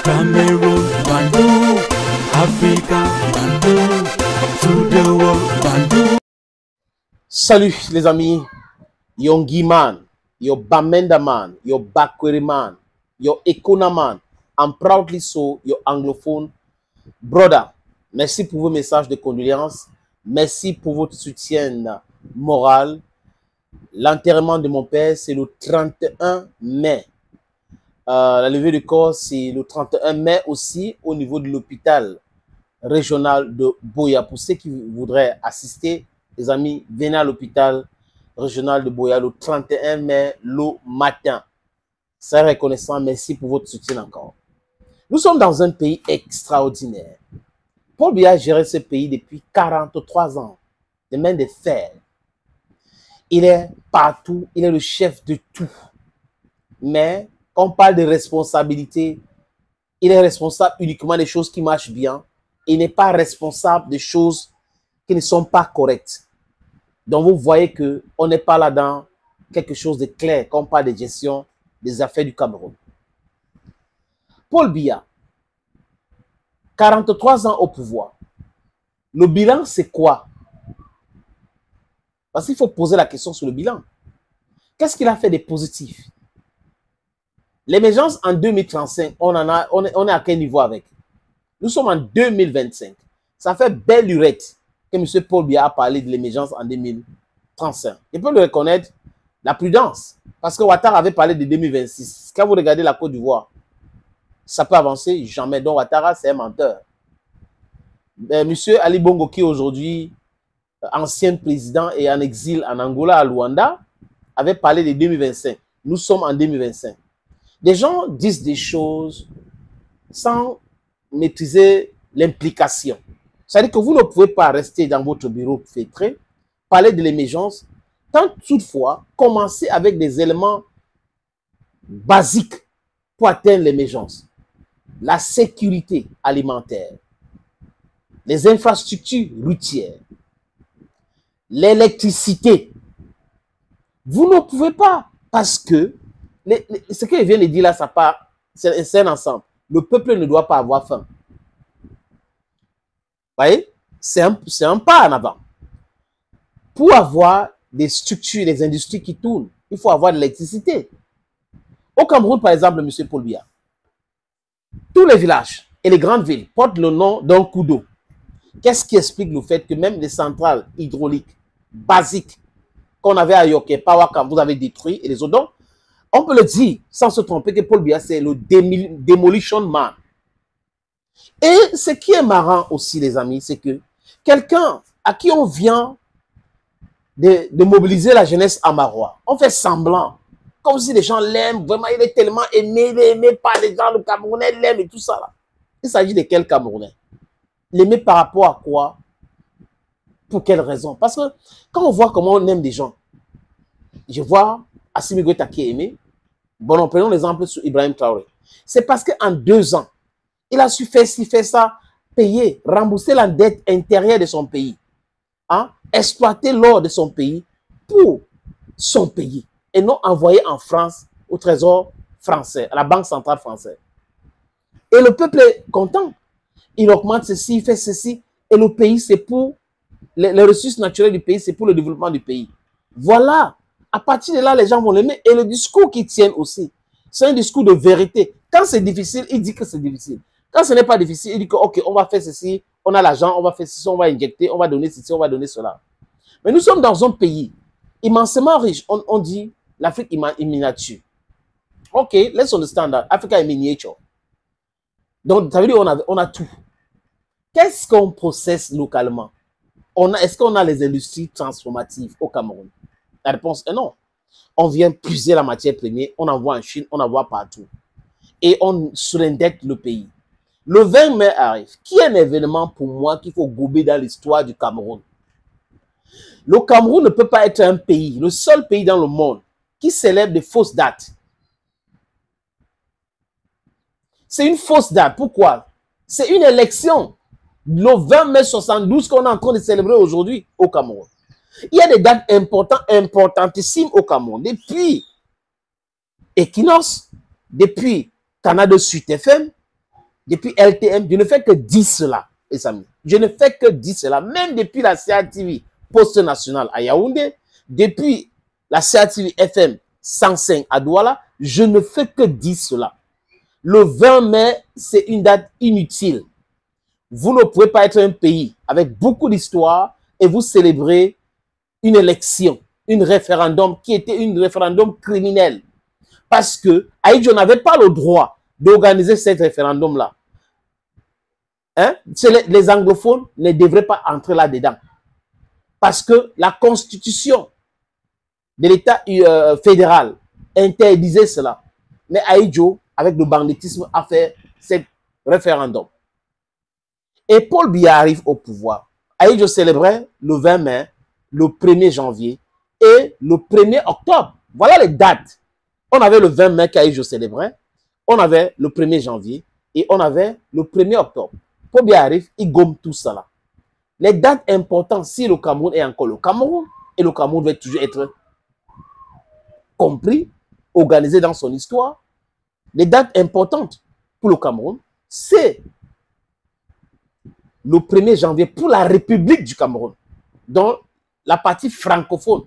Cameroon, Bandung, Africa, Bandung, to the world, Bandung. Salut les amis, Yongi man, your Bamenda man, your Bakweri man, your Ekona man. I'm proudly so your anglophone brother. Merci pour vos messages de condoléances. Merci pour votre soutien moral. L'enterrement de mon père, c'est le 31 mai. La levée du corps, c'est le 31 mai aussi au niveau de l'hôpital régional de Boya. Pour ceux qui voudraient assister, les amis, venez à l'hôpital régional de Boya le 31 mai, le matin. C'est reconnaissant. Merci pour votre soutien encore. Nous sommes dans un pays extraordinaire. Paul Biya a géré ce pays depuis 43 ans, de main de fer. Il est partout, il est le chef de tout. Mais quand on parle de responsabilité, il est responsable uniquement des choses qui marchent bien. Il n'est pas responsable des choses qui ne sont pas correctes. Donc vous voyez qu'on n'est pas là dans quelque chose de clair quand on parle de gestion des affaires du Cameroun. Paul Biya, 43 ans au pouvoir. Le bilan, c'est quoi? Parce qu'il faut poser la question sur le bilan. Qu'est-ce qu'il a fait de positif? L'émergence en 2035, on est à quel niveau avec? Nous sommes en 2025. Ça fait belle lurette que M. Paul Biya a parlé de l'émergence en 2035. Il peut le reconnaître, la prudence. Parce que Ouattara avait parlé de 2026. Quand vous regardez la Côte d'Ivoire, ça peut avancer jamais. Donc Ouattara, c'est un menteur. M. Ali Bongo, qui aujourd'hui, ancien président et en exil en Angola, à Luanda, avait parlé de 2025. Nous sommes en 2025. Des gens disent des choses sans maîtriser l'implication. C'est-à-dire que vous ne pouvez pas rester dans votre bureau feutré, parler de l'émergence, tant toutefois commencer avec des éléments basiques pour atteindre l'émergence. La sécurité alimentaire, les infrastructures routières, l'électricité. Vous ne pouvez pas, parce que ce qu'il vient de dire là, c'est un ensemble. Le peuple ne doit pas avoir faim. Vous voyez? C'est un pas en avant. Pour avoir des structures, des industries qui tournent, il faut avoir de l'électricité. Au Cameroun, par exemple, M. Paul Biya, tous les villages et les grandes villes portent le nom d'un coup d'eau. Qu'est-ce qui explique le fait que même les centrales hydrauliques basiques qu'on avait à Yoké, Pawakam, vous avez détruit, et les autres, donc, on peut le dire sans se tromper que Paul Biya, c'est le demolition man. Et ce qui est marrant aussi, les amis, c'est que quelqu'un à qui on vient de mobiliser la jeunesse amarois, on fait semblant, comme si les gens l'aiment, vraiment, il est tellement aimé, il est aimé par les gens, le Camerounais l'aime et tout ça là. Il s'agit de quel Camerounais? L'aimer par rapport à quoi? Pour quelle raison? Parce que quand on voit comment on aime des gens, je vois Assimi Goïta qui est aimé. Bon, prenons l'exemple sur Ibrahim Traoré. C'est parce qu'en 2 ans, il a su faire ci, faire ça, payer, rembourser la dette intérieure de son pays, hein? Exploiter l'or de son pays pour son pays et non envoyer en France au trésor français, à la Banque centrale française. Et le peuple est content. Il augmente ceci, il fait ceci. Et le pays, c'est pour les ressources naturelles du pays, c'est pour le développement du pays. Voilà. À partir de là, les gens vont l'aimer. Et le discours qu'ils tiennent aussi, c'est un discours de vérité. Quand c'est difficile, il dit que c'est difficile. Quand ce n'est pas difficile, il dit que, ok, on va faire ceci, on a l'argent, on va faire ceci, on va injecter, on va donner ceci, on va donner cela. Mais nous sommes dans un pays immensément riche. On dit l'Afrique est miniature. Ok, let's understand that. Africa est miniature. Donc, ça veut dire on a tout. Qu'est-ce qu'on processe localement? Est-ce qu'on a les industries transformatives au Cameroun? La réponse est non. On vient puiser la matière première, on envoie en Chine, on envoie partout. Et on surendette le pays. Le 20 mai arrive, qui est un événement pour moi qu'il faut gober dans l'histoire du Cameroun. Le Cameroun ne peut pas être un pays, le seul pays dans le monde qui célèbre des fausses dates. C'est une fausse date. Pourquoi? C'est une élection. Le 20 mai 72 qu'on est en train de célébrer aujourd'hui au Cameroun. Il y a des dates importantissimes au Cameroun. Depuis Equinox, depuis Canal de Suite FM, depuis LTM, je ne fais que dire cela, les amis. Je ne fais que dire cela. Même depuis la CATV Poste National à Yaoundé, depuis la CATV FM 105 à Douala, je ne fais que dire cela. Le 20 mai, c'est une date inutile. Vous ne pouvez pas être un pays avec beaucoup d'histoire et vous célébrez une élection, un référendum qui était un référendum criminel. Parce que Ahidjo n'avait pas le droit d'organiser ce référendum-là. Hein? Les anglophones ne devraient pas entrer là-dedans. Parce que la constitution de l'État fédéral interdisait cela. Mais Ahidjo, avec le banditisme, a fait ce référendum. Et Paul Biya arrive au pouvoir. Ahidjo célébrait le 20 mai, le 1er janvier et le 1er octobre. Voilà les dates. On avait le 20 mai qu'Ahidjo célébrait, on avait le 1er janvier et on avait le 1er octobre. Paul Biya arrive, il gomme tout ça là. Les dates importantes, si le Cameroun est encore le Cameroun, et le Cameroun va toujours être compris, organisé dans son histoire, les dates importantes pour le Cameroun, c'est le 1er janvier pour la République du Cameroun, dont la partie francophone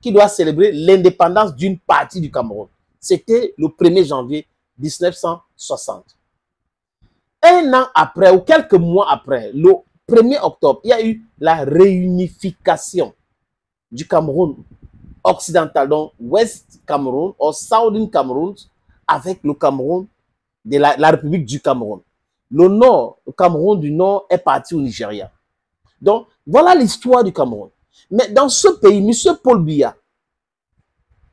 qui doit célébrer l'indépendance d'une partie du Cameroun. C'était le 1er janvier 1960. Un an après, ou quelques mois après, le 1er octobre, il y a eu la réunification du Cameroun occidental, donc West Cameroun, ou Southern Cameroun, avec le Cameroun de la République du Cameroun. Le Nord, le Cameroun du Nord est parti au Nigeria. Donc, voilà l'histoire du Cameroun. Mais dans ce pays, M. Paul Biya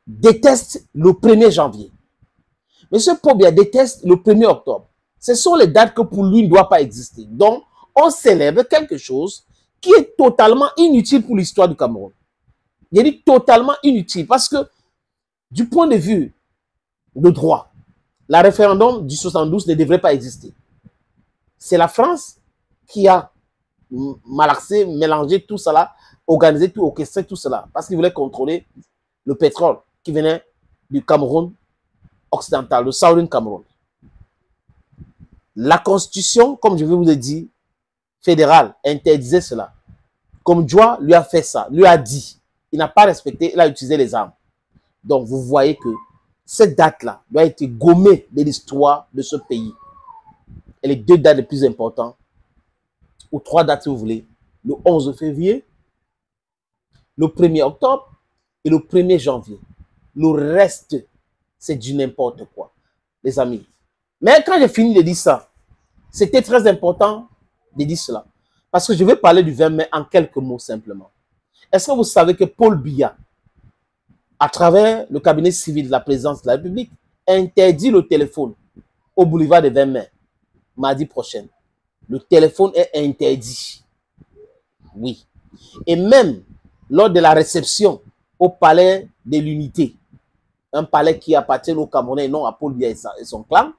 déteste le 1er janvier. M. Paul Biya déteste le 1er octobre. Ce sont les dates que pour lui ne doivent pas exister. Donc, on célèbre quelque chose qui est totalement inutile pour l'histoire du Cameroun. Il est totalement inutile parce que du point de vue de droit, le référendum du 72 ne devrait pas exister. C'est la France qui a malaxé, mélangé tout cela, organisé tout, orchestré tout cela, parce qu'il voulait contrôler le pétrole qui venait du Cameroun occidental, le Southern Cameroun. La constitution, comme je vous ai dit, fédérale, interdisait cela. Comme Djoua lui a fait ça, lui a dit, il n'a pas respecté, il a utilisé les armes. Donc vous voyez que cette date-là doit être gommée de l'histoire de ce pays. Et les deux dates les plus importantes, ou trois dates si vous voulez, le 11 février, le 1er octobre et le 1er janvier. Le reste, c'est du n'importe quoi, les amis. Mais quand j'ai fini de dire ça, c'était très important de dire cela. Parce que je vais parler du 20 mai en quelques mots simplement. Est-ce que vous savez que Paul Biya, à travers le cabinet civil de la présidence de la République, interdit le téléphone au boulevard de 20 mai, mardi prochain. Le téléphone est interdit. Oui. Et même lors de la réception au palais de l'Unité, un palais qui appartient aux Camerounais et non à Paul Biya et son clan,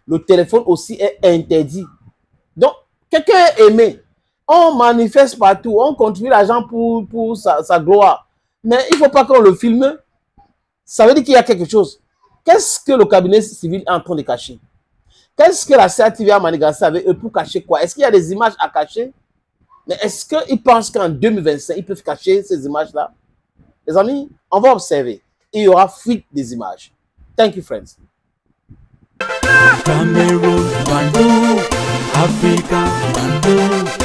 le téléphone aussi est interdit. Donc, quelqu'un est aimé. On manifeste partout, on contribue l'argent pour sa gloire. Mais il ne faut pas qu'on le filme. Ça veut dire qu'il y a quelque chose. Qu'est-ce que le cabinet civil est en train de cacher? Qu'est-ce que la CATV a manigancé avec eux pour cacher quoi? Est-ce qu'il y a des images à cacher? Mais est-ce qu'ils pensent qu'en 2025, ils peuvent cacher ces images-là? Les amis, on va observer. Il y aura fuite des images. Thank you, friends. Cameroun, Bandung, Africa, Bandung.